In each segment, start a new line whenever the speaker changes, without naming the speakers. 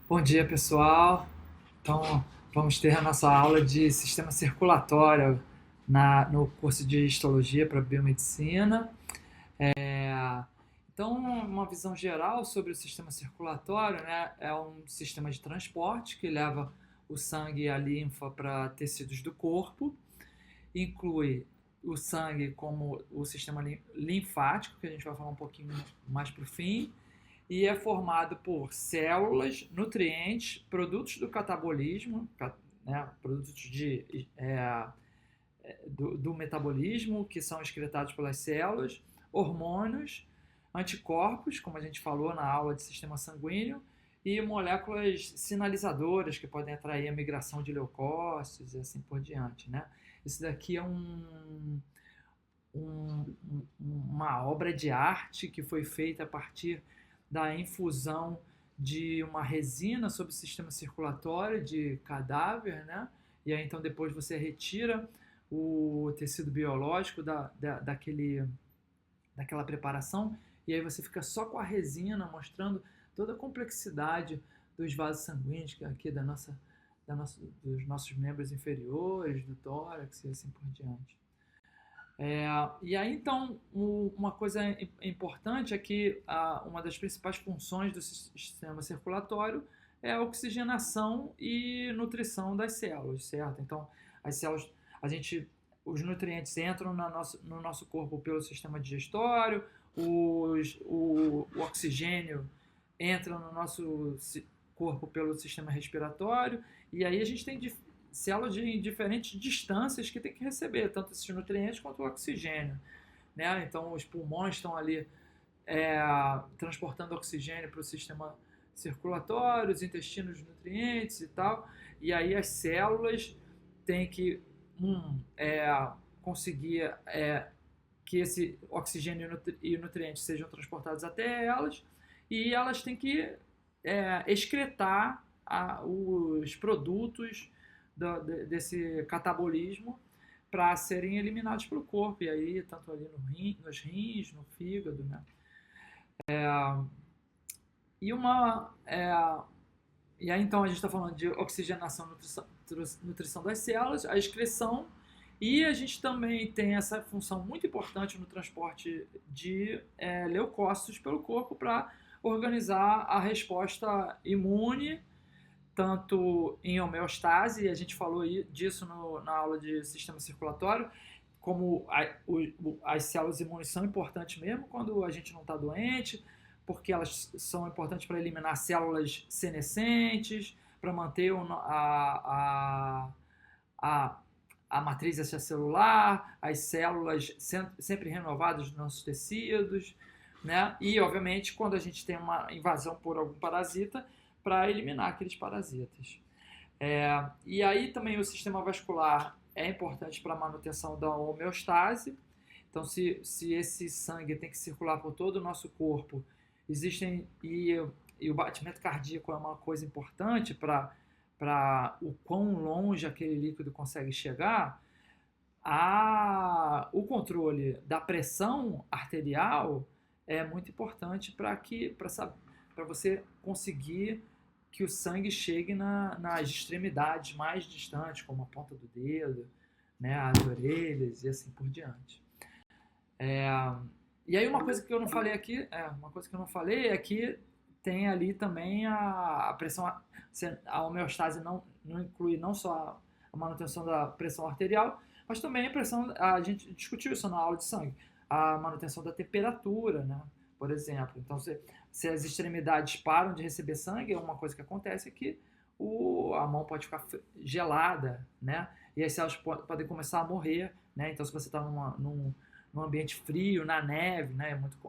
Bom dia, pessoal. Então, vamos ter a nossa aula de sistema circulatório no curso de histologia para biomedicina. Então, uma visão geral sobre o sistema circulatório, né, é um sistema de transporte que leva o sangue e a linfa para tecidos do corpo, inclui o sangue como o sistema linfático, que a gente vai falar um pouquinho mais para o fim, e é formado por células, nutrientes, produtos do catabolismo, né, produtos do metabolismo, que são excretados pelas células, hormônios, anticorpos, como a gente falou na aula de sistema sanguíneo, e moléculas sinalizadoras que podem atrair a migração de leucócitos e assim por diante. Né? Isso daqui é uma obra de arte que foi feita a partir da infusão de uma resina sobre o sistema circulatório de cadáver, né? E aí então depois você retira o tecido biológico daquela preparação e aí você fica só com a resina mostrando toda a complexidade dos vasos sanguíneos aqui dos nossos membros inferiores, do tórax e assim por diante. E aí, então, uma coisa importante é que uma das principais funções do sistema circulatório é a oxigenação e nutrição das células, certo? Então, as células, os nutrientes entram no nosso corpo pelo sistema digestório, o oxigênio entra no nosso corpo pelo sistema respiratório, e aí a gente tem células de diferentes distâncias que tem que receber tanto esses nutrientes quanto o oxigênio. Né? Então, os pulmões estão ali transportando oxigênio para o sistema circulatório, os intestinos, nutrientes e tal. E aí as células têm que conseguir que esse oxigênio e nutrientes sejam transportados até elas, e elas têm que excretar os produtos desse catabolismo para serem eliminados pelo corpo, e aí tanto ali nos rins, no fígado, né? E uma e aí então a gente está falando de oxigenação, nutrição das células, a excreção, e a gente também tem essa função muito importante no transporte de leucócitos pelo corpo para organizar a resposta imune, tanto em homeostase, a gente falou disso na aula de sistema circulatório, como as células imunes são importantes mesmo quando a gente não está doente, porque elas são importantes para eliminar células senescentes, para manter a, a matriz extracelular, as células sempre renovadas dos nossos tecidos, né? E, obviamente, quando a gente tem uma invasão por algum parasita, para eliminar aqueles parasitas. E aí também o sistema vascular é importante para a manutenção da homeostase. Então, se esse sangue tem que circular por todo o nosso corpo, e o batimento cardíaco é uma coisa importante para o quão longe aquele líquido consegue chegar, o controle da pressão arterial é muito importante para você conseguir que o sangue chegue nas extremidades mais distantes, como a ponta do dedo, né, as orelhas e assim por diante. E aí uma coisa que eu não falei aqui, é que tem ali também a pressão, a homeostase não inclui não só a manutenção da pressão arterial, mas também a gente discutiu isso na aula de sangue, a manutenção da temperatura, né? Por exemplo. Então, se as extremidades param de receber sangue, uma coisa que acontece é que a mão pode ficar gelada, né? E as células podem começar a morrer, né? Então, se você está num ambiente frio, na neve, né? É muito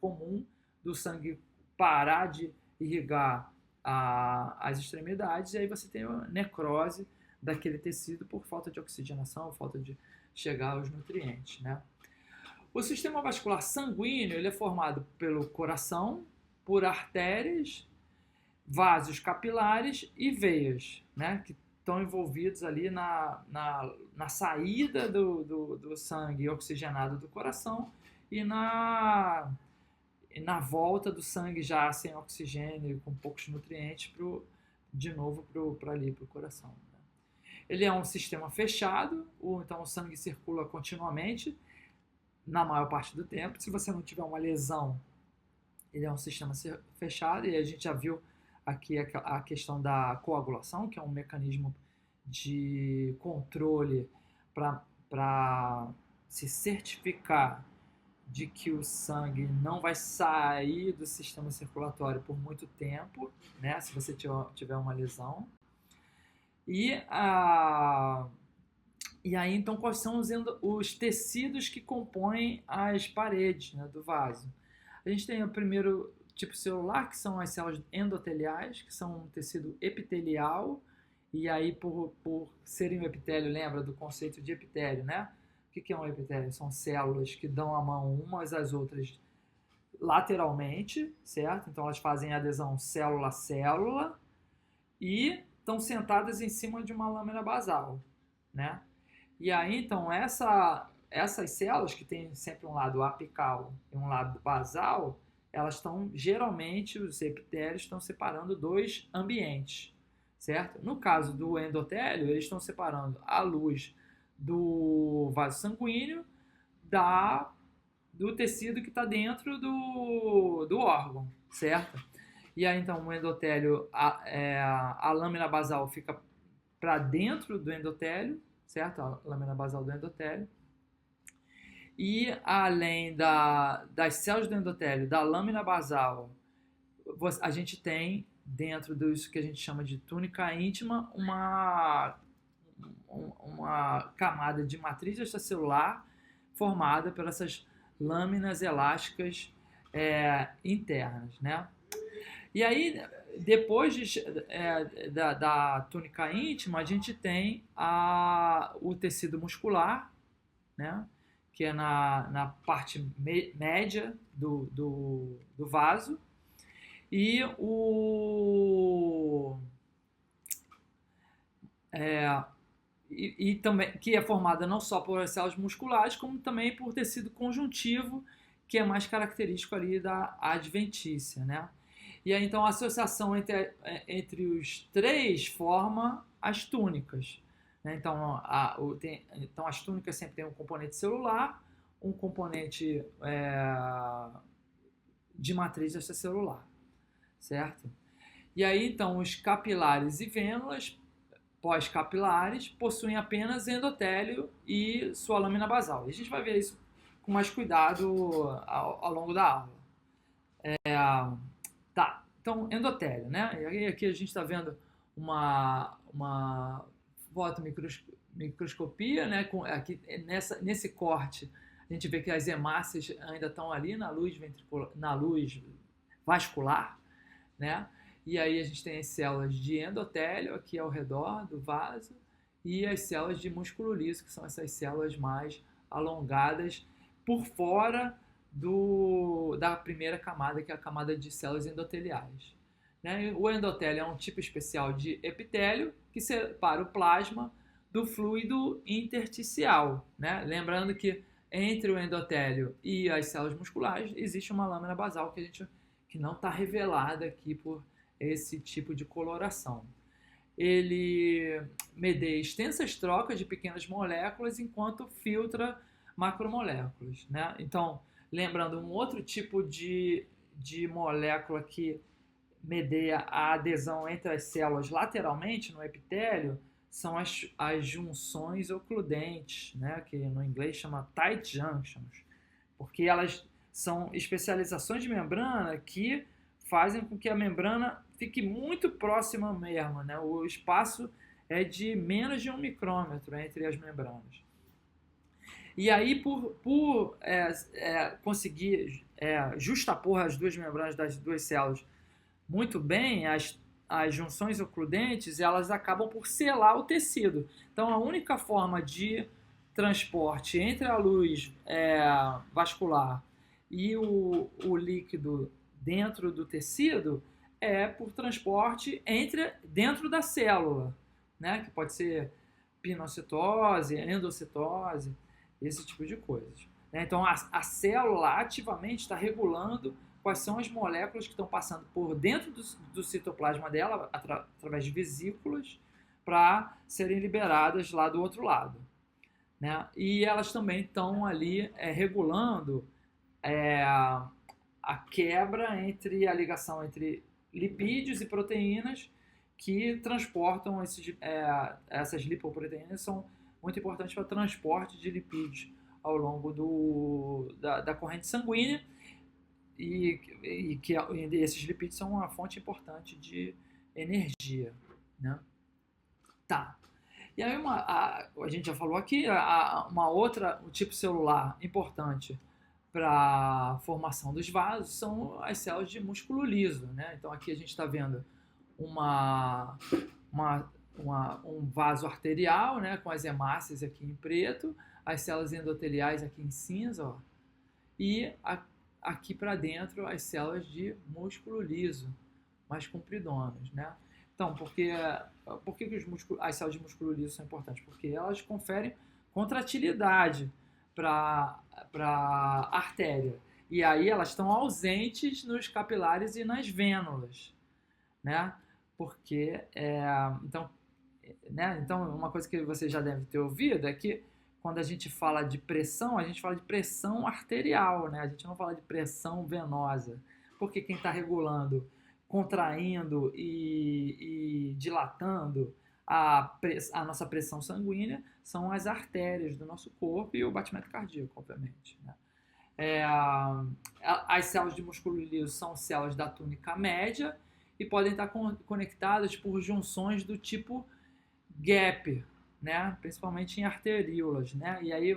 comum do sangue parar de irrigar as extremidades, e aí você tem a necrose daquele tecido por falta de oxigenação, falta de chegar aos nutrientes, né? O sistema vascular sanguíneo ele é formado pelo coração, por artérias, vasos capilares e veias, né? Que estão envolvidos ali na saída do sangue oxigenado do coração e na volta do sangue já sem oxigênio, com poucos nutrientes, de novo para ali, para o coração. Né? Ele é um sistema fechado, então o sangue circula continuamente, na maior parte do tempo. Se você não tiver uma lesão, ele é um sistema fechado, e a gente já viu aqui a questão da coagulação, que é um mecanismo de controle para se certificar de que o sangue não vai sair do sistema circulatório por muito tempo, né, se você tiver uma lesão. E aí, então, quais são os tecidos que compõem as paredes, né, do vaso? A gente tem o primeiro tipo celular, que são as células endoteliais, que são um tecido epitelial, e aí por serem um epitélio, lembra do conceito de epitélio, né? O que é um epitélio? São células que dão a mão umas às outras lateralmente, certo? Então elas fazem adesão célula a célula e estão sentadas em cima de uma lâmina basal, né? E aí, então, essas células, que tem sempre um lado apical e um lado basal, elas estão, geralmente, os epitélios estão separando dois ambientes, certo? No caso do endotélio, eles estão separando a luz do vaso sanguíneo do tecido que está dentro do órgão, certo? E aí, então, o endotélio, a lâmina basal fica para dentro do endotélio, certo? A lâmina basal do endotélio. E além das células do endotélio, da lâmina basal, a gente tem dentro disso que a gente chama de túnica íntima uma camada de matriz extracelular formada por essas lâminas elásticas internas, né? E aí, depois da túnica íntima, a gente tem o tecido muscular, né? Que é na parte média do vaso, e também, que é formada não só por células musculares, como também por tecido conjuntivo, que é mais característico ali da adventícia, né? E aí, então, a associação entre os três forma as túnicas. Né? Então, as túnicas sempre têm um componente celular, um componente de matriz extracelular, certo? E aí, então, os capilares e vênulas pós-capilares possuem apenas endotélio e sua lâmina basal. E a gente vai ver isso com mais cuidado ao longo da aula. Tá, então endotélio, né? E aí aqui a gente está vendo uma fotomicroscopia, né? Aqui nesse corte a gente vê que as hemácias ainda estão ali na luz vascular, né? E aí a gente tem as células de endotélio aqui ao redor do vaso e as células de músculo liso, que são essas células mais alongadas por fora da primeira camada, que é a camada de células endoteliais. Né? O endotélio é um tipo especial de epitélio que separa o plasma do fluido intersticial. Né? Lembrando que entre o endotélio e as células musculares existe uma lâmina basal que não está revelada aqui por esse tipo de coloração. Ele medeia extensas trocas de pequenas moléculas enquanto filtra macromoléculas. Né? Então, lembrando, um outro tipo de molécula que medeia a adesão entre as células lateralmente no epitélio são as junções ocludentes, né? Que no inglês chama tight junctions, porque elas são especializações de membrana que fazem com que a membrana fique muito próxima mesmo, né? O espaço é de menos de 1 micrômetro entre as membranas. E aí, por conseguir justapor as duas membranas das duas células muito bem, as junções ocludentes, elas acabam por selar o tecido. Então, a única forma de transporte entre a luz vascular e o líquido dentro do tecido é por transporte dentro da célula, né? Que pode ser pinocitose, endocitose, esse tipo de coisas. Então, a célula ativamente está regulando quais são as moléculas que estão passando por dentro do citoplasma dela, através de vesículas, para serem liberadas lá do outro lado, né? E elas também estão ali regulando a quebra entre a ligação entre lipídios e proteínas que transportam essas lipoproteínas, são muito importantes para o transporte de lipídios ao longo da corrente sanguínea e esses lipídios são uma fonte importante de energia, né? Tá. E aí a gente já falou aqui, o tipo celular importante para a formação dos vasos são as células de músculo liso, né? Então aqui a gente está vendo um vaso arterial, né, com as hemácias aqui em preto, as células endoteliais aqui em cinza, ó, e aqui para dentro as células de músculo liso, mais compridonas, né? Então, por que as células de músculo liso são importantes? Porque elas conferem contratilidade para a artéria. E aí elas estão ausentes nos capilares e nas vênulas, né? Porque, então, uma coisa que você já deve ter ouvido é que quando a gente fala de pressão, a gente fala de pressão arterial, né? A gente não fala de pressão venosa. Porque quem está regulando, contraindo e dilatando a nossa pressão sanguínea são as artérias do nosso corpo e o batimento cardíaco, obviamente, né? As células de músculo liso são células da túnica média e podem estar conectadas por junções do tipo gap, né? Principalmente em arteríolas, né? E aí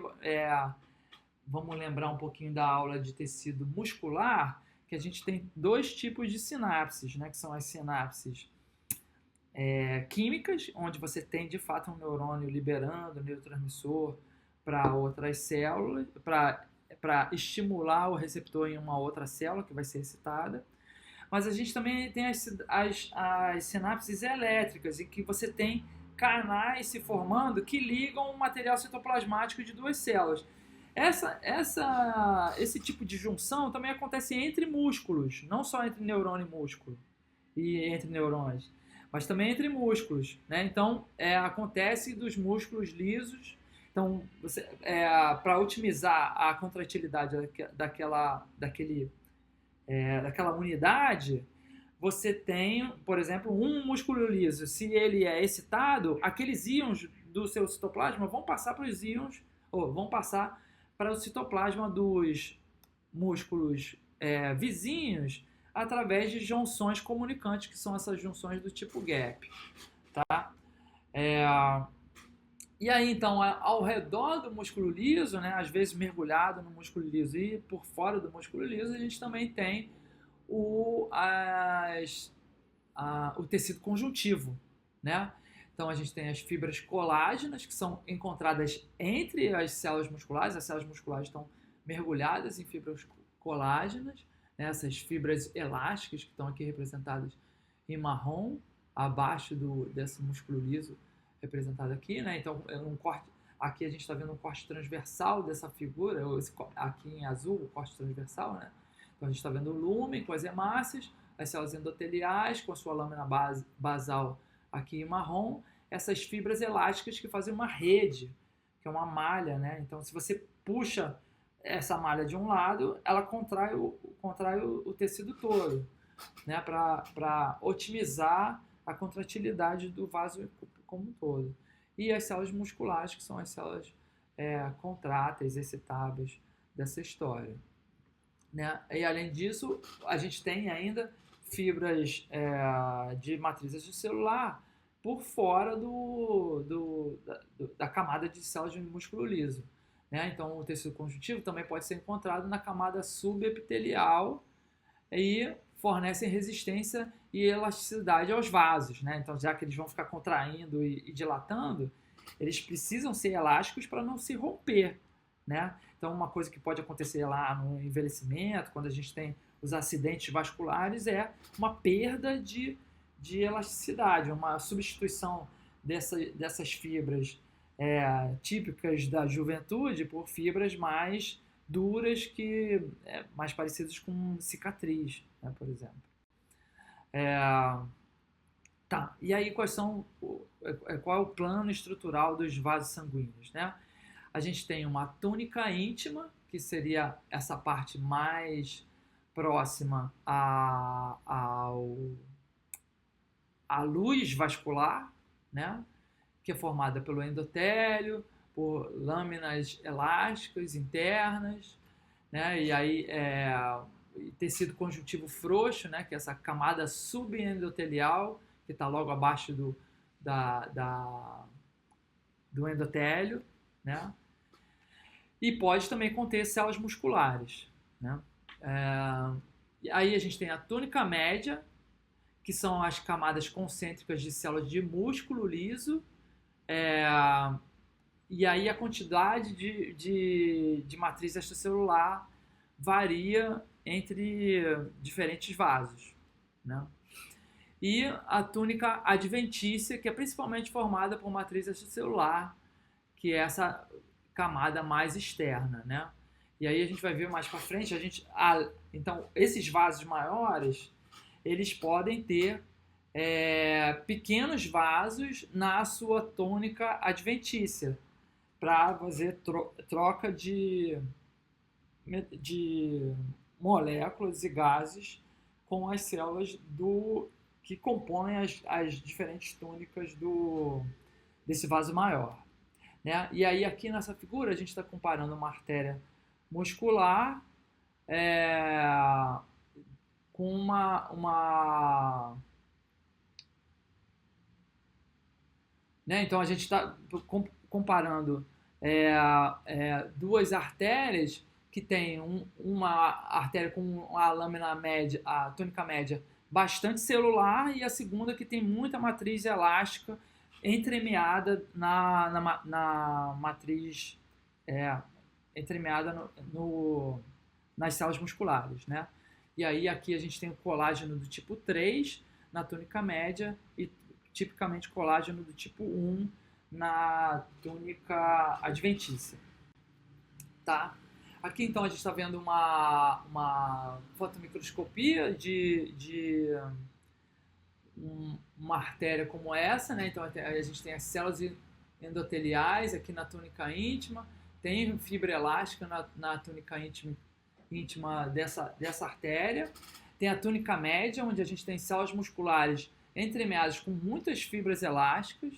vamos lembrar um pouquinho da aula de tecido muscular, que a gente tem dois tipos de sinapses, né? Que são as sinapses químicas, onde você tem de fato um neurônio liberando neurotransmissor para outras células, para estimular o receptor em uma outra célula que vai ser excitada. Mas a gente também tem as sinapses elétricas, em que você tem canais se formando que ligam o material citoplasmático de duas células. Esse tipo de junção também acontece entre músculos, não só entre neurônio e músculo, e entre neurônios, mas também entre músculos, né? Então, acontece dos músculos lisos. Então, para otimizar a contratilidade daquela unidade, você tem, por exemplo, um músculo liso. Se ele é excitado, aqueles íons do seu citoplasma vão passar para os íons, ou vão passar para o citoplasma dos músculos vizinhos através de junções comunicantes, que são essas junções do tipo gap, tá? E aí, então, ao redor do músculo liso, né, às vezes mergulhado no músculo liso e por fora do músculo liso, a gente também tem o tecido conjuntivo, né? Então, a gente tem as fibras colágenas, que são encontradas entre as células musculares estão mergulhadas em fibras colágenas, né? Essas fibras elásticas que estão aqui representadas em marrom, abaixo desse músculo liso representado aqui, né? Então, aqui a gente está vendo um corte transversal dessa figura, aqui em azul, o corte transversal, né? Então, a gente está vendo o lúmen com as hemácias, as células endoteliais com a sua lâmina basal aqui em marrom, essas fibras elásticas que fazem uma rede, que é uma malha, né? Então, se você puxa essa malha de um lado, ela contrai o tecido todo, né? Para otimizar a contratilidade do vaso como um todo. E as células musculares, que são as células contráteis, excitáveis dessa história, né? E além disso, a gente tem ainda fibras de matriz extracelular por fora da camada de células de músculo liso, né? Então, o tecido conjuntivo também pode ser encontrado na camada subepitelial e fornecem resistência e elasticidade aos vasos, né? Então, já que eles vão ficar contraindo e dilatando, eles precisam ser elásticos para não se romper, né? Então, uma coisa que pode acontecer lá no envelhecimento, quando a gente tem os acidentes vasculares, é uma perda de elasticidade, uma substituição dessas fibras típicas da juventude por fibras mais duras que mais parecidas com cicatriz, né, por exemplo. Tá, e aí qual é o plano estrutural dos vasos sanguíneos, né? A gente tem uma túnica íntima, que seria essa parte mais próxima à luz vascular, né? Que é formada pelo endotélio, por lâminas elásticas internas, né? E aí tecido conjuntivo frouxo, né? Que é essa camada subendotelial, que está logo abaixo do endotélio, né? E pode também conter células musculares, né? E aí a gente tem a túnica média, que são as camadas concêntricas de células de músculo liso, e aí a quantidade de matriz extracelular varia entre diferentes vasos, né? E a túnica adventícia, que é principalmente formada por matriz extracelular, que é essa camada mais externa, né? E aí a gente vai ver mais para frente, então esses vasos maiores, eles podem ter pequenos vasos na sua túnica adventícia, para fazer troca de moléculas e gases com as células que compõem as diferentes túnicas desse vaso maior, né? E aí aqui nessa figura a gente está comparando uma artéria muscular com né? Então a gente está comparando duas artérias que tem uma artéria com a lâmina média, a túnica média bastante celular, e a segunda que tem muita matriz elástica entremeada na matriz, entremeada nas células musculares, né? E aí aqui a gente tem o colágeno do tipo 3 na túnica média e tipicamente colágeno do tipo 1 na túnica adventícia, tá? Aqui então a gente está vendo uma fotomicroscopia de uma artéria como essa, né? Então a gente tem as células endoteliais aqui na túnica íntima, tem fibra elástica na túnica íntima dessa artéria, tem a túnica média, onde a gente tem células musculares entremeadas com muitas fibras elásticas,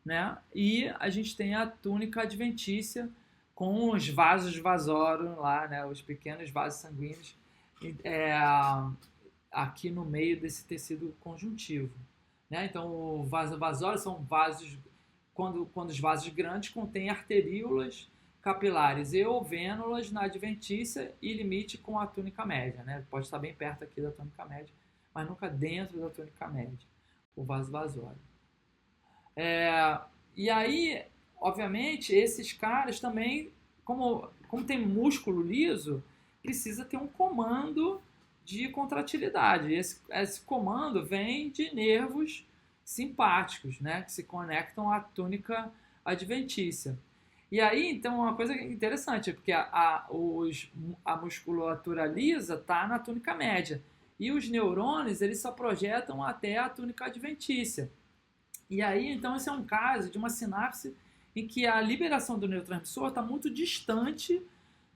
né? E a gente tem a túnica adventícia com os vasos vasorum lá, né? Os pequenos vasos sanguíneos aqui no meio desse tecido conjuntivo, né? Então, o vaso vasorum são vasos, quando os vasos grandes contêm arteríolas capilares e ou vênulas na adventícia e limite com a túnica média, né? Pode estar bem perto aqui da túnica média, mas nunca dentro da túnica média, o vaso vasorum. E aí, obviamente, esses caras também, como tem músculo liso, precisa ter um comando de contratilidade. Esse comando vem de nervos simpáticos, né, que se conectam à túnica adventícia. E aí, então, uma coisa interessante, porque a musculatura lisa está na túnica média, e os neurônios eles só projetam até a túnica adventícia. E aí, então, esse é um caso de uma sinapse em que a liberação do neurotransmissor está muito distante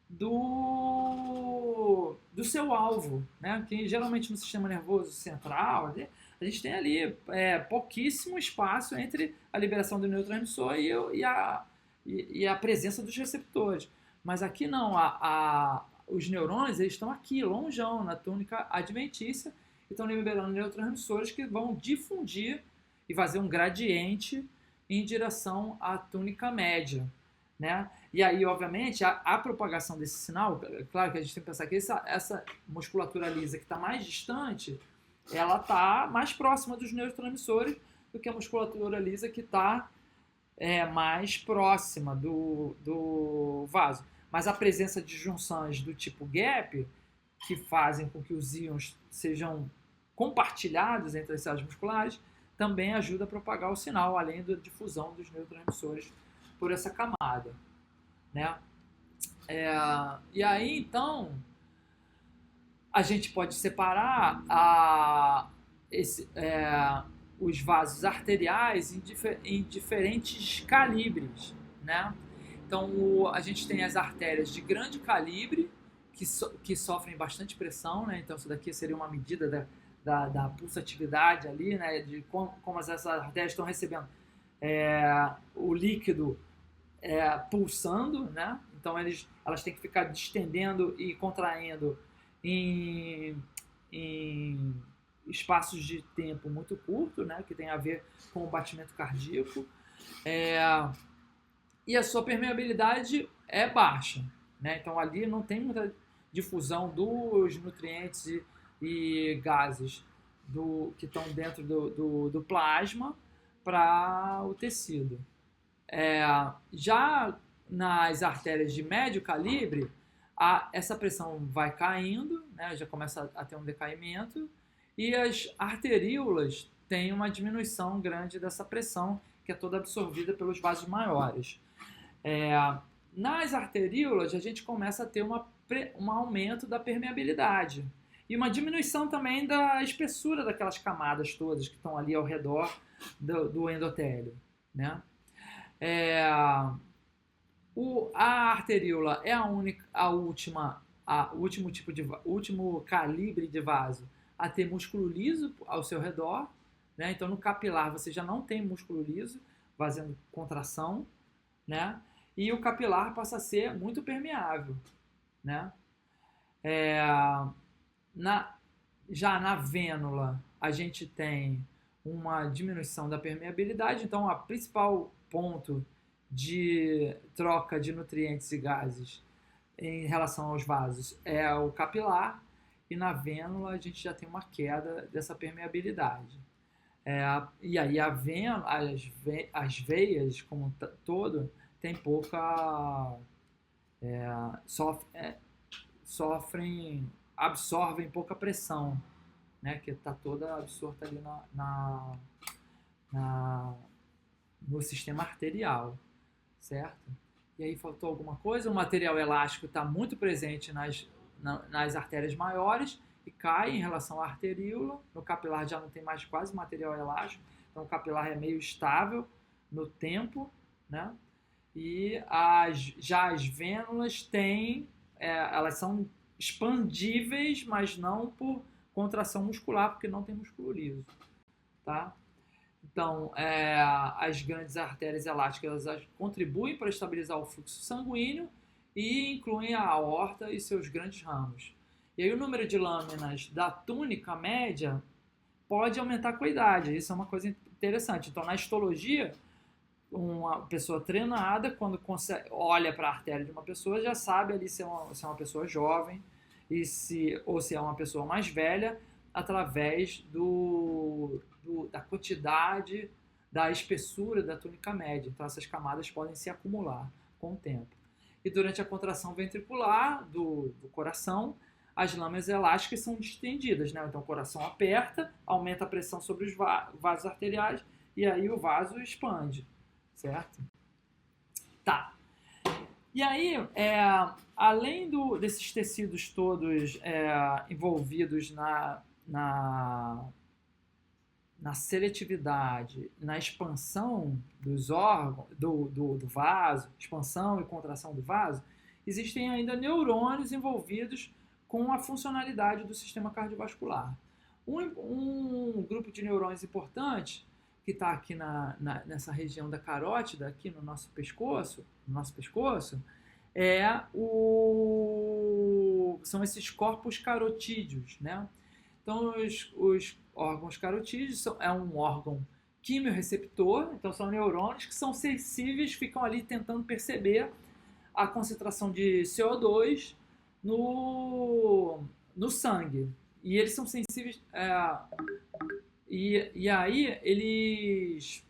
do seu alvo, né? Que geralmente no sistema nervoso central, a gente tem ali pouquíssimo espaço entre a liberação do neurotransmissor e a presença dos receptores. Mas aqui não, os neurônios eles estão aqui, longeão, na túnica adventícia, e estão liberando neurotransmissores que vão difundir e fazer um gradiente em direção à túnica média, né? E aí, obviamente, a propagação desse sinal, claro que a gente tem que pensar que essa musculatura lisa que está mais distante, ela está mais próxima dos neurotransmissores do que a musculatura lisa que está mais próxima do vaso. Mas a presença de junções do tipo gap, que fazem com que os íons sejam compartilhados entre as células musculares, também ajuda a propagar o sinal, além da difusão dos neurotransmissores por essa camada, né? E aí, então, a gente pode separar os vasos arteriais em diferentes calibres, né? Então, a gente tem as artérias de grande calibre, que sofrem bastante pressão, né? Então, isso daqui seria uma medida da pulsatividade ali, né? De como essas artérias estão recebendo o líquido pulsando, né? Então, elas têm que ficar distendendo e contraindo em espaços de tempo muito curto, né? Que tem a ver com o batimento cardíaco. E a sua permeabilidade é baixa, né? Então ali não tem muita difusão dos nutrientes e gases que estão dentro do plasma para o tecido. Já nas artérias de médio calibre, essa pressão vai caindo, né? Já começa a ter um decaimento, e as arteríolas têm uma diminuição grande dessa pressão, que é toda absorvida pelos vasos maiores. Nas arteríolas, a gente começa a ter um aumento da permeabilidade e uma diminuição também da espessura daquelas camadas todas que estão ali ao redor do endotélio, né? A arteríola é o último calibre de vaso a ter músculo liso ao seu redor, né? Então no capilar você já não tem músculo liso fazendo contração, né? E o capilar passa a ser muito permeável, né? Já na vênula a gente tem uma diminuição da permeabilidade, então o principal ponto de troca de nutrientes e gases em relação aos vasos é o capilar, e na vênula a gente já tem uma queda dessa permeabilidade. E aí as veias como todo tem pouca absorvem pouca pressão, né, que está toda absorta ali no sistema arterial, certo? E aí faltou alguma coisa? O material elástico está muito presente nas artérias maiores e cai em relação à arteríola. No capilar já não tem mais quase material elástico, então o capilar é meio estável no tempo, né? E já as vênulas elas são expandíveis, mas não por contração muscular, porque não tem músculo liso, tá? Então, as grandes artérias elásticas elas contribuem para estabilizar o fluxo sanguíneo e incluem a aorta e seus grandes ramos. E aí o número de lâminas da túnica média pode aumentar com a idade. Isso é uma coisa interessante. Então, na histologia, uma pessoa treinada, quando olha para a artéria de uma pessoa, já sabe ali se é uma pessoa jovem ou se é uma pessoa mais velha, através da quantidade, da espessura da túnica média. Então, essas camadas podem se acumular com o tempo. E durante a contração ventricular do coração, as lâminas elásticas são distendidas, né? Então, o coração aperta, aumenta a pressão sobre os vasos arteriais e aí o vaso expande, certo? Tá. E aí, além desses tecidos todos envolvidos na seletividade, na expansão dos órgãos, do vaso, expansão e contração do vaso, existem ainda neurônios envolvidos com a funcionalidade do sistema cardiovascular. Um grupo de neurônios importante, que está aqui nessa região da carótida, aqui no nosso pescoço, são esses corpos carotídeos, né? Então, os órgãos carotídeos é um órgão quimiorreceptor, então são neurônios que são sensíveis, ficam ali tentando perceber a concentração de CO2 no sangue. E eles são sensíveis... E aí, eles...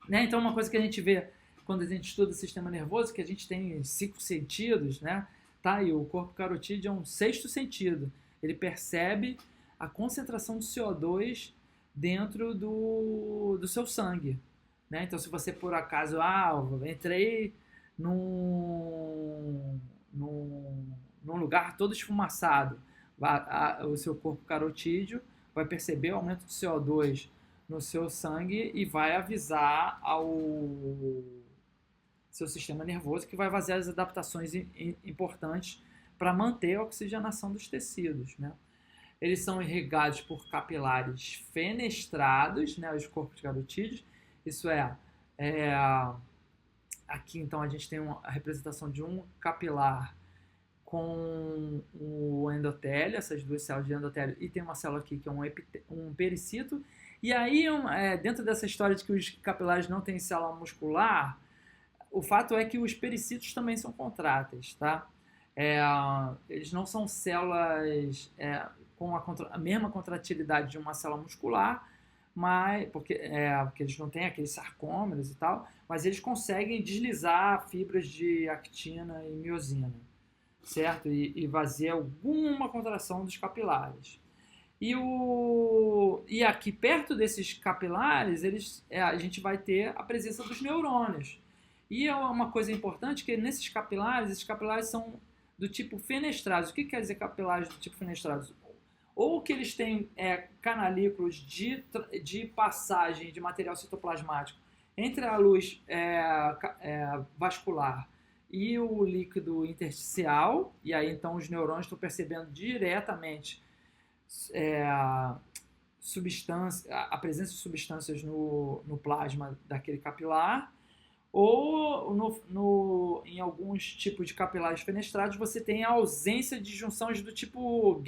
Né? Então, uma coisa que a gente vê quando a gente estuda o sistema nervoso, que a gente tem 5 sentidos, né? Tá? E o corpo carotídeo é um 6º sentido. Ele percebe a concentração de CO2 dentro do seu sangue, né? Então, se você por acaso, entrei num lugar todo esfumaçado, o seu corpo carotídeo vai perceber o aumento de CO2 no seu sangue e vai avisar ao seu sistema nervoso que vai fazer as adaptações importantes para manter a oxigenação dos tecidos, né? Eles são irrigados por capilares fenestrados, né, os corpos carotídeos. Isso é aqui então a gente tem a representação de um capilar com o endotélio, essas duas células de endotélio, e tem uma célula aqui que é um pericito. E aí, dentro dessa história de que os capilares não têm célula muscular, o fato é que os pericitos também são contráteis, tá? É, eles não são células com a mesma contratilidade de uma célula muscular, mas porque eles não têm aqueles sarcômeros e tal, mas eles conseguem deslizar fibras de actina e miosina, certo? E fazer alguma contração dos capilares. E aqui perto desses capilares, a gente vai ter a presença dos neurônios. E é uma coisa importante que nesses capilares, esses capilares são do tipo fenestrados. O que quer dizer capilares do tipo fenestrados? Ou que eles têm canalículos de passagem de material citoplasmático entre a luz vascular e o líquido intersticial, e aí então os neurônios estão percebendo diretamente a presença de substâncias no plasma daquele capilar, ou em alguns tipos de capilares fenestrados você tem a ausência de junções do tipo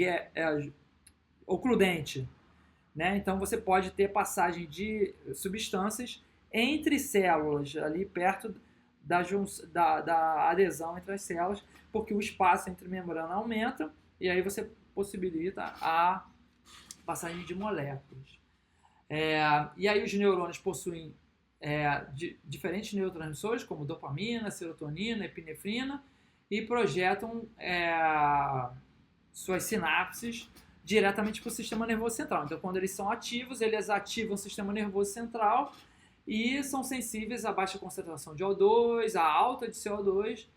ocludente, né? Então você pode ter passagem de substâncias entre células, ali perto da adesão entre as células, porque o espaço entre membrana aumenta e aí você possibilita a passagem de moléculas. E aí os neurônios possuem diferentes neurotransmissores, como dopamina, serotonina, epinefrina, e projetam suas sinapses diretamente para o sistema nervoso central. Então, quando eles são ativos, eles ativam o sistema nervoso central e são sensíveis à baixa concentração de O2, à alta de CO2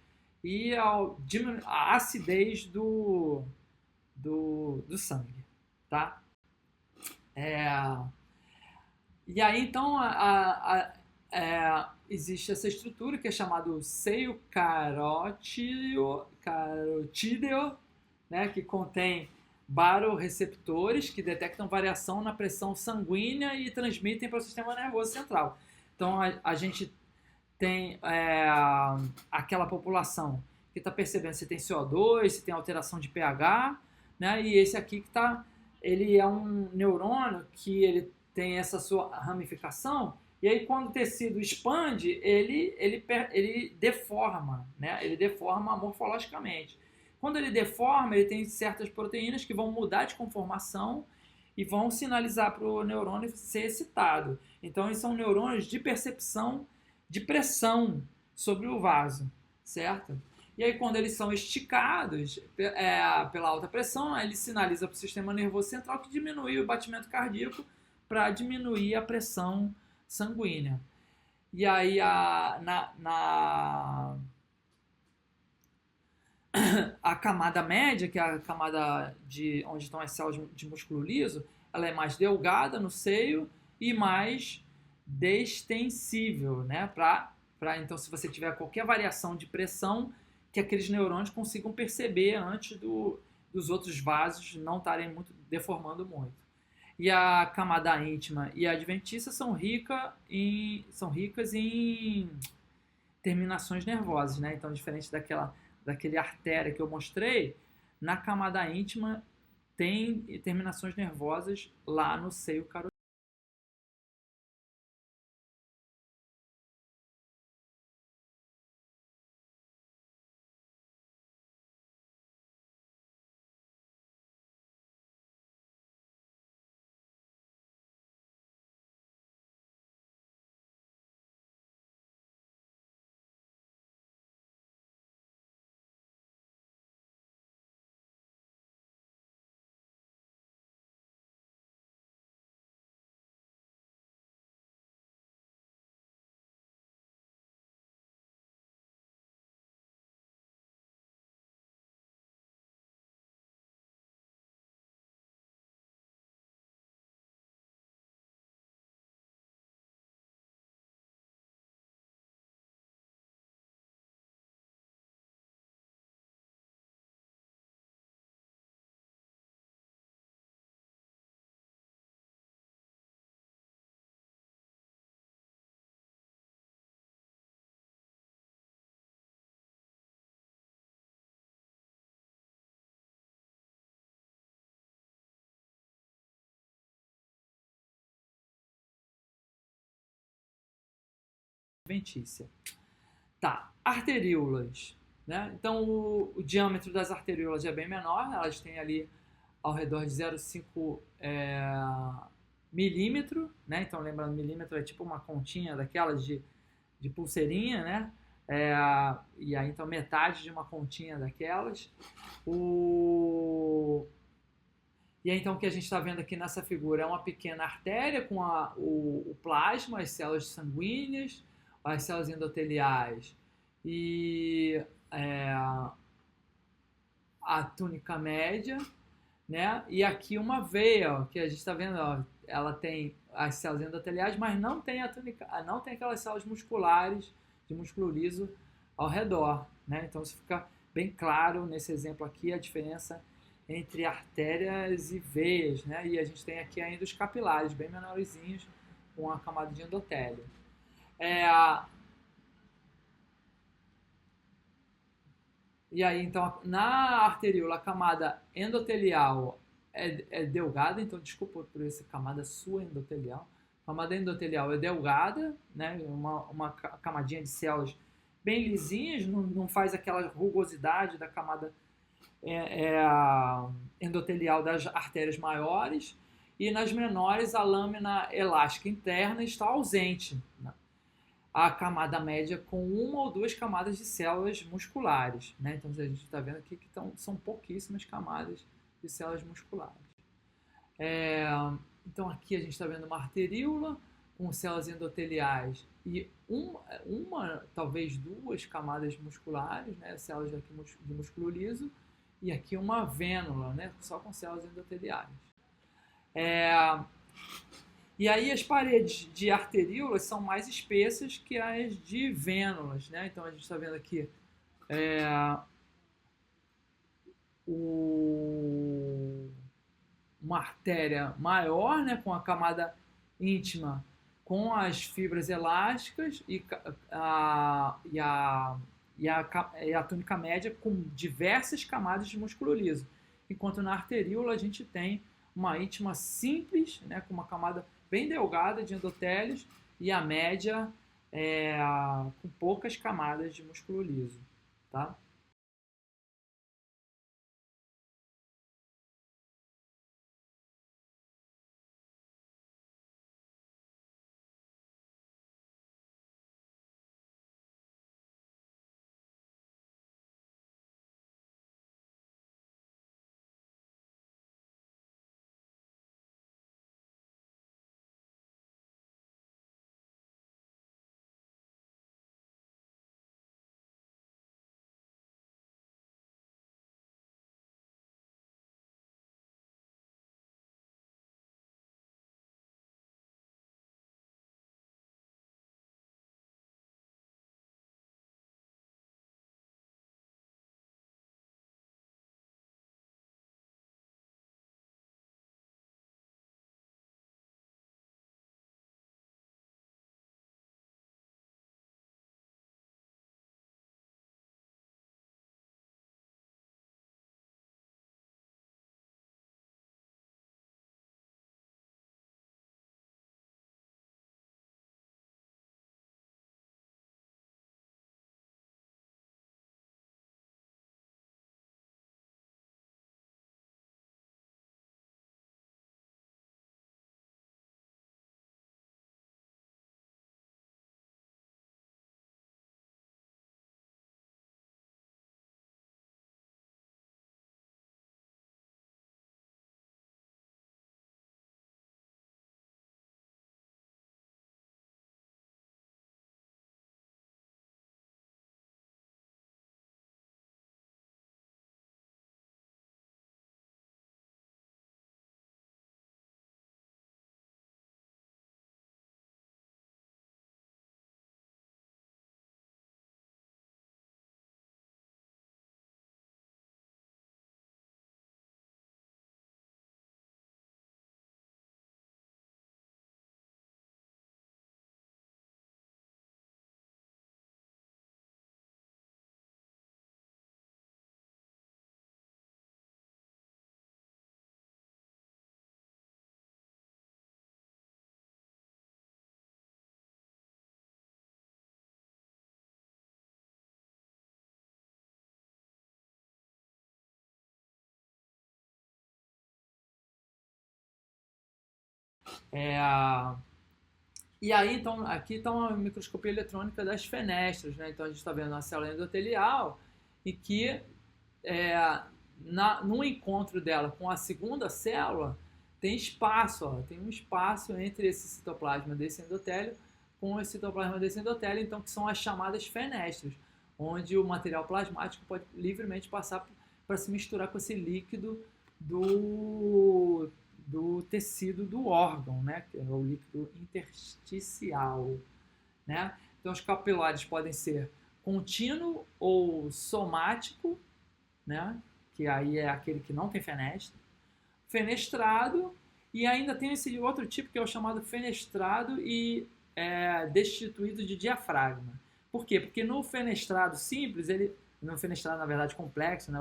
e à acidez do sangue, tá? E aí, então, existe essa estrutura que é chamada seio carotídeo, né, que contém baroreceptores que detectam variação na pressão sanguínea e transmitem para o sistema nervoso central. Então, a gente tem aquela população que está percebendo se tem CO2, se tem alteração de pH, né, e esse aqui ele é um neurônio que ele tem essa sua ramificação, e aí quando o tecido expande, ele deforma, né? Ele deforma morfologicamente. Quando ele deforma, ele tem certas proteínas que vão mudar de conformação e vão sinalizar para o neurônio ser excitado. Então, eles são neurônios de percepção de pressão sobre o vaso, certo? E aí, quando eles são esticados pela alta pressão, ele sinaliza para o sistema nervoso central que diminui o batimento cardíaco para diminuir a pressão sanguínea. E aí, a camada média, que é a camada onde estão as células de músculo liso, ela é mais delgada no seio e mais destensível, né? Então, se você tiver qualquer variação de pressão, que aqueles neurônios consigam perceber antes dos outros vasos não estarem deformando muito. E a camada íntima e a adventícia são ricas em terminações nervosas, né? Então, diferente daquele artéria que eu mostrei, na camada íntima tem terminações nervosas lá no seio carotídeo. adventícia. Tá, arteríolas, né? Então o diâmetro das arteríolas é bem menor, elas têm ali ao redor de 0,5 milímetro, né? Então lembrando, milímetro é tipo uma continha daquelas de pulseirinha, né? E aí então metade de uma continha daquelas. E aí então o que a gente está vendo aqui nessa figura é uma pequena artéria com o plasma, as células sanguíneas, as células endoteliais e a túnica média, né? E aqui uma veia, ó, que a gente está vendo, ó, ela tem as células endoteliais, mas não tem a túnica, não tem aquelas células musculares de músculo liso ao redor, né? Então isso fica bem claro nesse exemplo aqui a diferença entre artérias e veias, né? E a gente tem aqui ainda os capilares bem menorzinhos com a camada de endotélio. E aí, então, na arteríola, a camada endotelial é delgada, então, desculpa por essa camada suendotelial. A camada endotelial é delgada, né? Uma camadinha de células bem lisinhas, não faz aquela rugosidade da camada endotelial das artérias maiores. E nas menores, a lâmina elástica interna está ausente, né? A camada média com uma ou duas camadas de células musculares, né? Então a gente está vendo aqui que são pouquíssimas camadas de células musculares. Então aqui a gente está vendo uma arteríola com células endoteliais e talvez duas camadas musculares, né? Células aqui de músculo liso, e aqui uma vênula, né? Só com células endoteliais. E aí as paredes de arteríolas são mais espessas que as de vênulas, né? Então a gente está vendo aqui uma artéria maior, né? Com a camada íntima com as fibras elásticas e a túnica média com diversas camadas de músculo liso. Enquanto na arteríola a gente tem uma íntima simples, né, com uma camada bem delgada de endotélios e a média com poucas camadas de músculo liso. Tá? É, e aí, então, aqui está uma microscopia eletrônica das fenestras, né? Então a gente está vendo uma célula endotelial e que no encontro dela com a segunda célula tem espaço, ó, tem um espaço entre esse citoplasma desse endotélio com esse citoplasma desse endotélio, então que são as chamadas fenestras, onde o material plasmático pode livremente passar para se misturar com esse líquido do tecido do órgão, né? Que é o líquido intersticial, né? Então os capilares podem ser contínuo ou somático, né? Que aí é aquele que não tem fenestra, fenestrado, e ainda tem esse outro tipo que é o chamado fenestrado e destituído de diafragma. Por quê? Porque no fenestrado simples, no fenestrado na verdade complexo, né?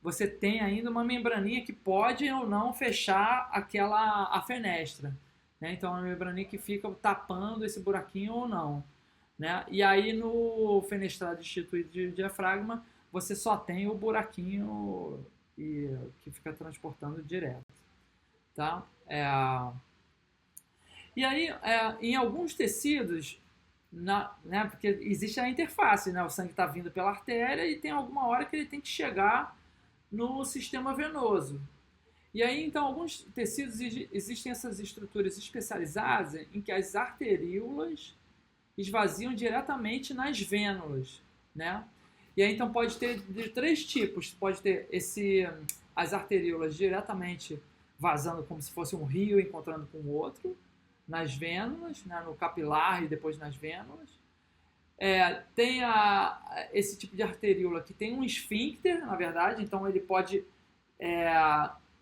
Você tem ainda uma membraninha que pode ou não fechar a fenestra, né? Então é uma membraninha que fica tapando esse buraquinho ou não, né? E aí no fenestrado destituído de diafragma você só tem o buraquinho que fica transportando direto, tá? E aí, em alguns tecidos, né, porque existe a interface, né? O sangue está vindo pela artéria e tem alguma hora que ele tem que chegar no sistema venoso. E aí, então, alguns tecidos existem essas estruturas especializadas em que as arteríolas esvaziam diretamente nas vênulas, né? E aí, então, pode ter de três tipos. Pode ter as arteríolas diretamente vazando como se fosse um rio encontrando com o outro, nas vênulas, né, no capilar e depois nas vênulas. Tem esse tipo de arteríola que tem um esfíncter, na verdade, então ele pode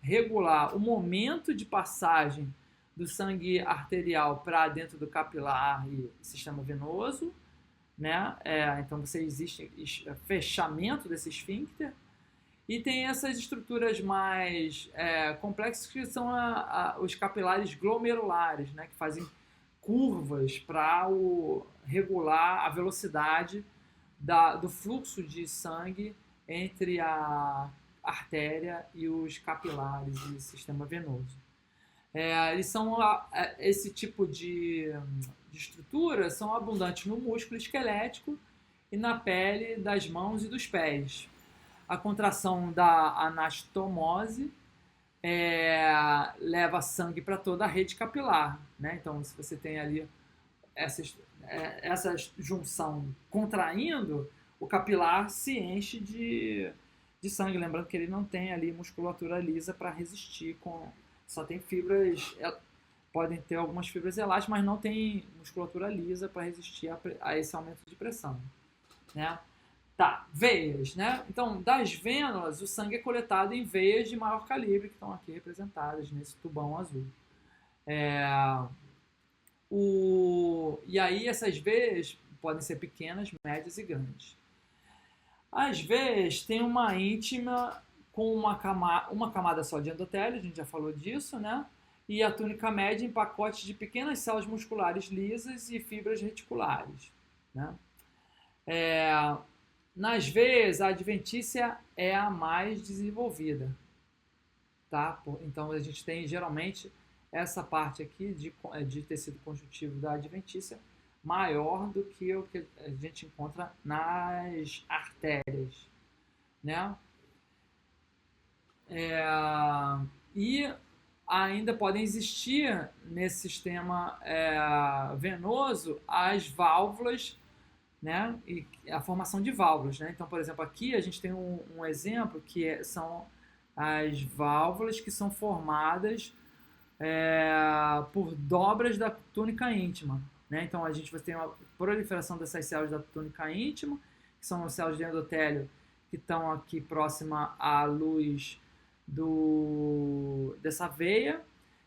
regular o momento de passagem do sangue arterial para dentro do capilar e sistema venoso, né? Então existe fechamento desse esfíncter. E tem essas estruturas mais complexas que são os capilares glomerulares, né? Que fazem curvas para regular a velocidade do fluxo de sangue entre a artéria e os capilares e sistema venoso. Eles são esse tipo de estrutura são abundantes no músculo esquelético e na pele das mãos e dos pés. A contração da anastomose leva sangue para toda a rede capilar, né? Então, se você tem ali essa junção contraindo, o capilar se enche de sangue. Lembrando que ele não tem ali musculatura lisa para resistir, só tem fibras, podem ter algumas fibras elásticas, mas não tem musculatura lisa para resistir a esse aumento de pressão, né? Tá, veias, né? Então, das vênulas, o sangue é coletado em veias de maior calibre, que estão aqui representadas nesse tubão azul. E aí essas veias podem ser pequenas, médias e grandes. As veias têm uma íntima com uma camada só de endotélio, a gente já falou disso, né? E a túnica média em pacotes de pequenas células musculares lisas e fibras reticulares, né? Nas veias, a adventícia é a mais desenvolvida, tá? Então a gente tem geralmente essa parte aqui de tecido conjuntivo da adventícia maior do que o que a gente encontra nas artérias, né? E ainda podem existir nesse sistema venoso as válvulas, né? E a formação de válvulas, né? Então, por exemplo, aqui a gente tem um exemplo que são as válvulas que são formadas por dobras da túnica íntima, né? Então a gente vai ter uma proliferação dessas células da túnica íntima, que são as células de endotélio que estão aqui próxima à luz dessa veia,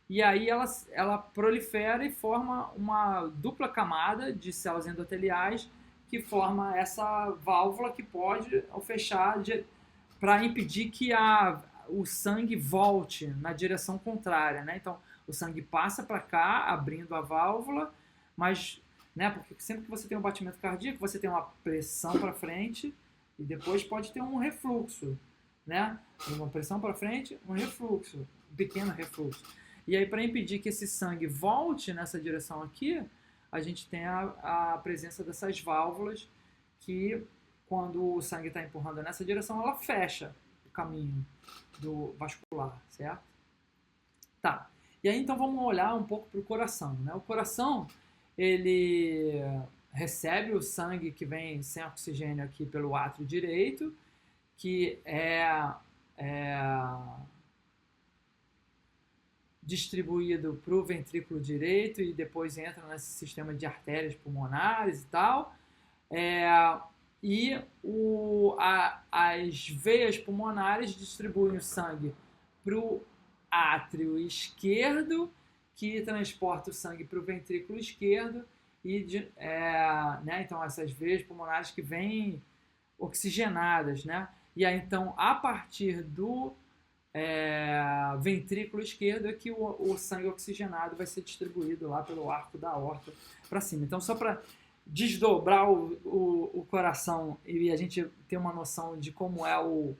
e aí ela prolifera e forma uma dupla camada de células endoteliais que forma essa válvula que pode fechar para impedir que o sangue volte na direção contrária, né? Então o sangue passa para cá, abrindo a válvula, mas, né, porque sempre que você tem um batimento cardíaco, você tem uma pressão para frente e depois pode ter um refluxo, né? Uma pressão para frente, um refluxo, um pequeno refluxo. E aí, para impedir que esse sangue volte nessa direção aqui, a gente tem a presença dessas válvulas que, quando o sangue está empurrando nessa direção, ela fecha o caminho do vascular, certo? Tá. E aí, então, vamos olhar um pouco para o coração, né? O coração, ele recebe o sangue que vem sem oxigênio aqui pelo átrio direito, que é distribuído para o ventrículo direito e depois entra nesse sistema de artérias pulmonares e tal. As veias pulmonares distribuem o sangue para o átrio esquerdo, que transporta o sangue para o ventrículo esquerdo. Então, essas veias pulmonares que vêm oxigenadas, né? E aí, então, a partir do ventrículo esquerdo é que o sangue oxigenado vai ser distribuído lá pelo arco da aorta para cima. Então, só para desdobrar o coração e a gente ter uma noção de como é o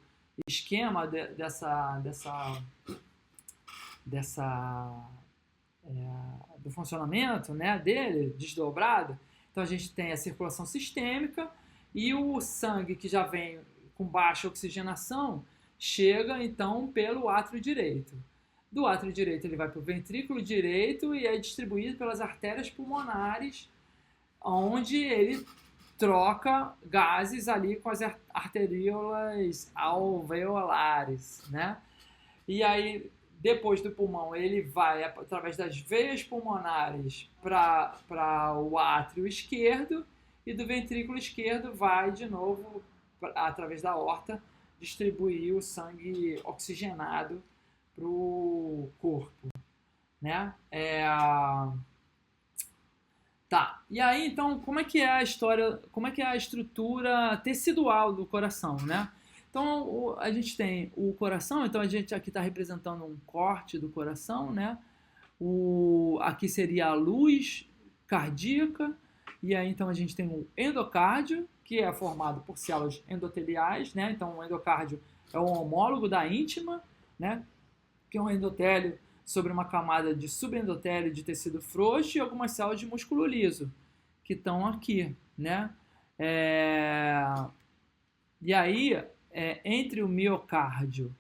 esquema do funcionamento, né, dele, desdobrado. Então, a gente tem a circulação sistêmica e o sangue que já vem com baixa oxigenação chega, então, pelo átrio direito. Do átrio direito ele vai para o ventrículo direito e é distribuído pelas artérias pulmonares, onde ele troca gases ali com as arteríolas alveolares, né? E aí, depois do pulmão, ele vai através das veias pulmonares para o átrio esquerdo e do ventrículo esquerdo vai de novo através da aorta distribuir o sangue oxigenado para o corpo, né? Tá. E aí, então, como é que é a história, como é que é a estrutura tecidual do coração, né? Então, a gente tem o coração, então a gente aqui está representando um corte do coração, né? Aqui seria a luz cardíaca, e aí então a gente tem o endocárdio, que é formado por células endoteliais, né? Então, o endocárdio é o homólogo da íntima, né? Que é um endotélio sobre uma camada de subendotélio de tecido frouxo e algumas células de músculo liso, que estão aqui, né? E aí, entre o miocárdio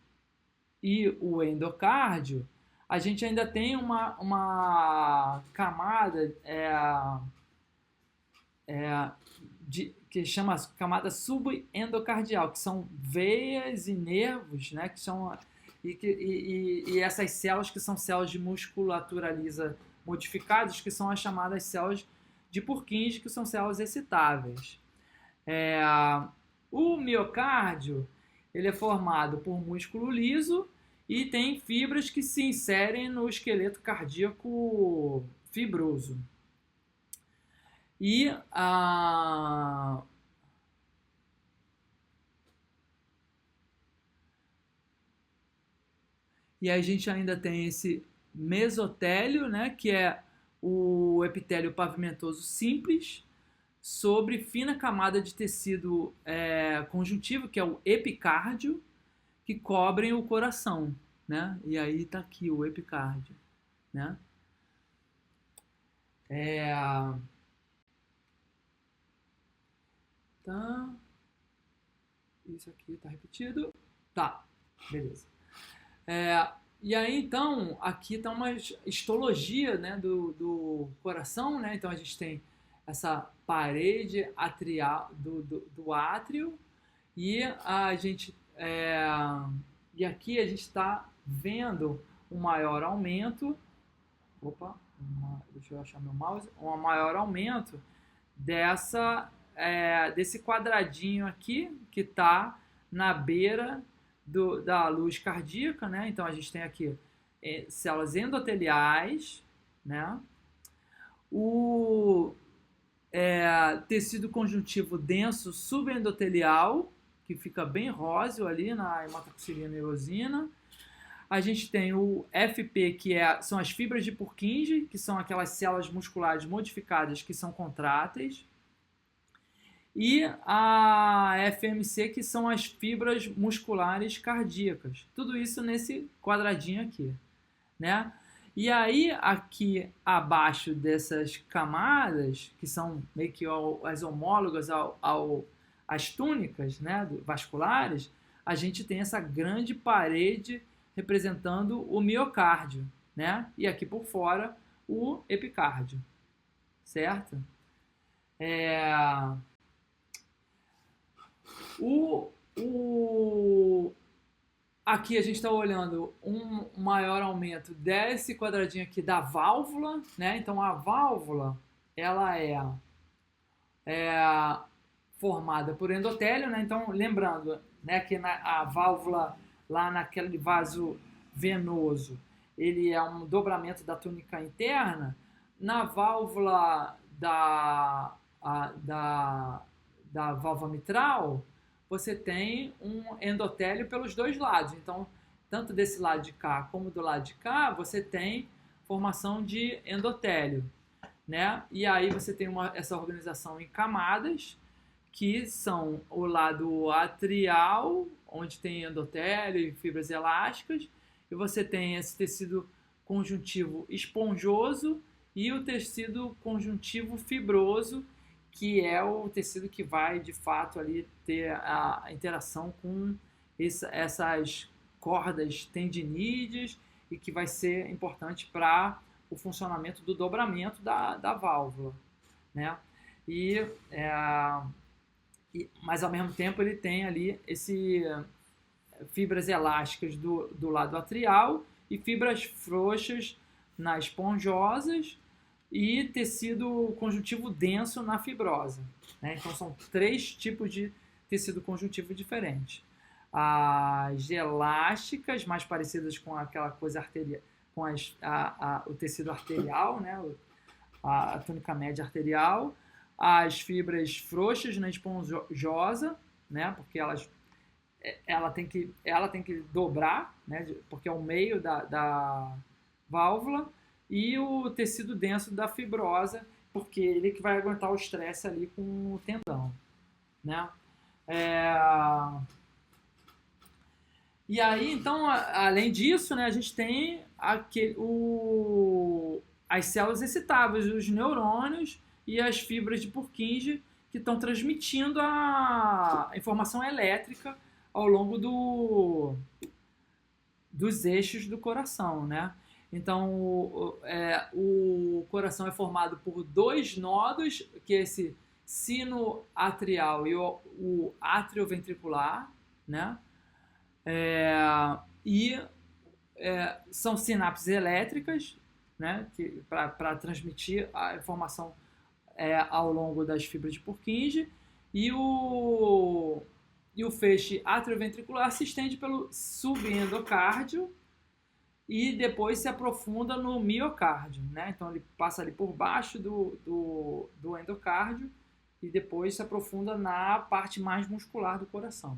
e o endocárdio, a gente ainda tem uma camada que chama camada subendocardial, que são veias e nervos, né? Que são e essas células que são células de musculatura lisa modificadas, que são as chamadas células de Purkinje, que são células excitáveis. O miocárdio ele é formado por músculo liso e tem fibras que se inserem no esqueleto cardíaco fibroso. E a gente ainda tem esse mesotélio, né, que é o epitélio pavimentoso simples, sobre fina camada de tecido conjuntivo, que é o epicárdio, que cobrem o coração, né? E aí está aqui o epicárdio, né? Tá. Isso aqui está repetido. Tá, beleza. E aí, então, aqui está uma histologia, né, do coração, né? Então, a gente tem essa parede atrial do átrio e e aqui a gente está vendo um maior aumento. Deixa eu achar meu mouse. Um maior aumento desse quadradinho aqui que está na beira da luz cardíaca, né? Então a gente tem aqui células endoteliais, né? O tecido conjuntivo denso subendotelial, que fica bem róseo ali na hematoxilina e eosina. A gente tem o FP, que são as fibras de Purkinje, que são aquelas células musculares modificadas que são contráteis. E a FMC, que são as fibras musculares cardíacas. Tudo isso nesse quadradinho aqui, né? E aí, aqui abaixo dessas camadas, que são meio que as homólogas às túnicas, né, vasculares, a gente tem essa grande parede representando o miocárdio, né? E aqui por fora o epicárdio, certo? Aqui a gente está olhando um maior aumento desse quadradinho aqui da válvula, né? Então a válvula ela é formada por endotélio, né? Então lembrando, né, que a válvula lá naquele vaso venoso, ele é um dobramento da túnica interna. Na válvula da válvula mitral, você tem um endotélio pelos dois lados. Então, tanto desse lado de cá como do lado de cá, você tem formação de endotélio, né? E aí você tem essa organização em camadas, que são o lado atrial, onde tem endotélio e fibras elásticas, e você tem esse tecido conjuntivo esponjoso e o tecido conjuntivo fibroso, que é o tecido que vai, de fato, ali ter a interação com essas cordas tendinídeas e que vai ser importante para o funcionamento do dobramento da válvula, né? Mas, ao mesmo tempo, ele tem ali fibras elásticas do lado atrial e fibras frouxas nas esponjosas e tecido conjuntivo denso na fibrosa, né? Então são 3 tipos de tecido conjuntivo diferentes. As elásticas, mais parecidas com aquela coisa arterial, com o tecido arterial, né? A túnica média arterial. As fibras frouxas na esponjosa, né? Porque ela tem que dobrar, né? Porque é o meio da válvula. E o tecido denso da fibrosa, porque ele que vai aguentar o estresse ali com o tendão, né? E aí, então, além disso, né, a gente tem as células excitáveis, os neurônios e as fibras de Purkinje, que estão transmitindo a informação elétrica ao longo dos eixos do coração, né? Então, o coração é formado por 2 nodos, que é esse sino atrial e o atrioventricular, né? São sinapses elétricas, né? Para transmitir a informação ao longo das fibras de Purkinje, e o feixe atrioventricular se estende pelo subendocárdio e depois se aprofunda no miocárdio, né? Então ele passa ali por baixo do endocárdio e depois se aprofunda na parte mais muscular do coração.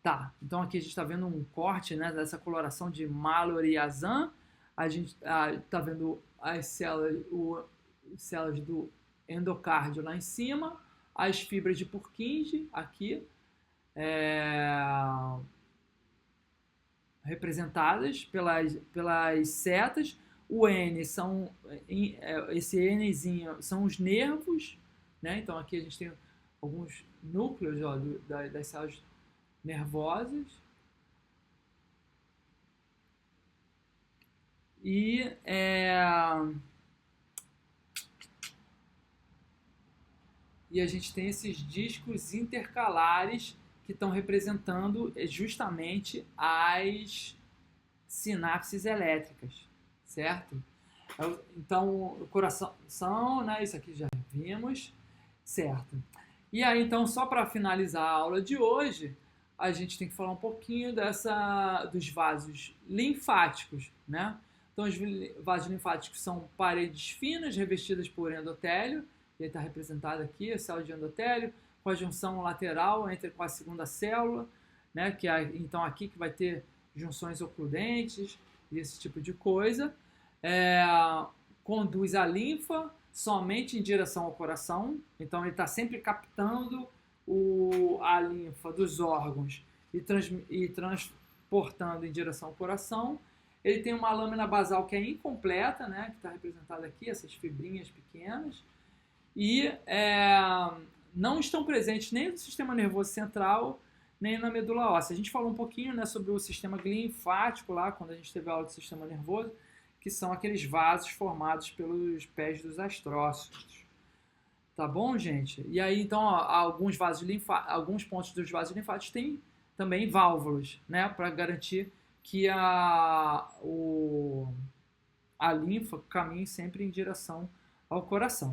Tá, então aqui a gente está vendo um corte, né, dessa coloração de Mallory e Azan. A gente está vendo as células do endocárdio lá em cima, as fibras de Purkinje aqui, representadas pelas setas. O N esse Nzinho são os nervos, né? Então aqui a gente tem alguns núcleos, ó, das células nervosas. E a gente tem esses discos intercalares que estão representando justamente as sinapses elétricas, certo? Então, o coração, né, isso aqui já vimos, certo? E aí, então, só para finalizar a aula de hoje, a gente tem que falar um pouquinho dos vasos linfáticos, né? Então, os vasos linfáticos são paredes finas revestidas por endotélio, e está representado aqui a célula de endotélio, com a junção lateral com a segunda célula, né? Que então aqui que vai ter junções ocludentes e esse tipo de coisa. Conduz a linfa somente em direção ao coração, então ele está sempre captando a linfa dos órgãos e transportando em direção ao coração. Ele tem uma lâmina basal que é incompleta, né, que está representada aqui, essas fibrinhas pequenas, e não estão presentes nem no sistema nervoso central, nem na medula óssea. A gente falou um pouquinho, né, sobre o sistema linfático lá, quando a gente teve aula do sistema nervoso, que são aqueles vasos formados pelos pés dos astrócitos. Tá bom, gente? E aí, então, ó, alguns pontos dos vasos linfáticos têm também válvulas, né, para garantir que a linfa caminhe sempre em direção ao coração.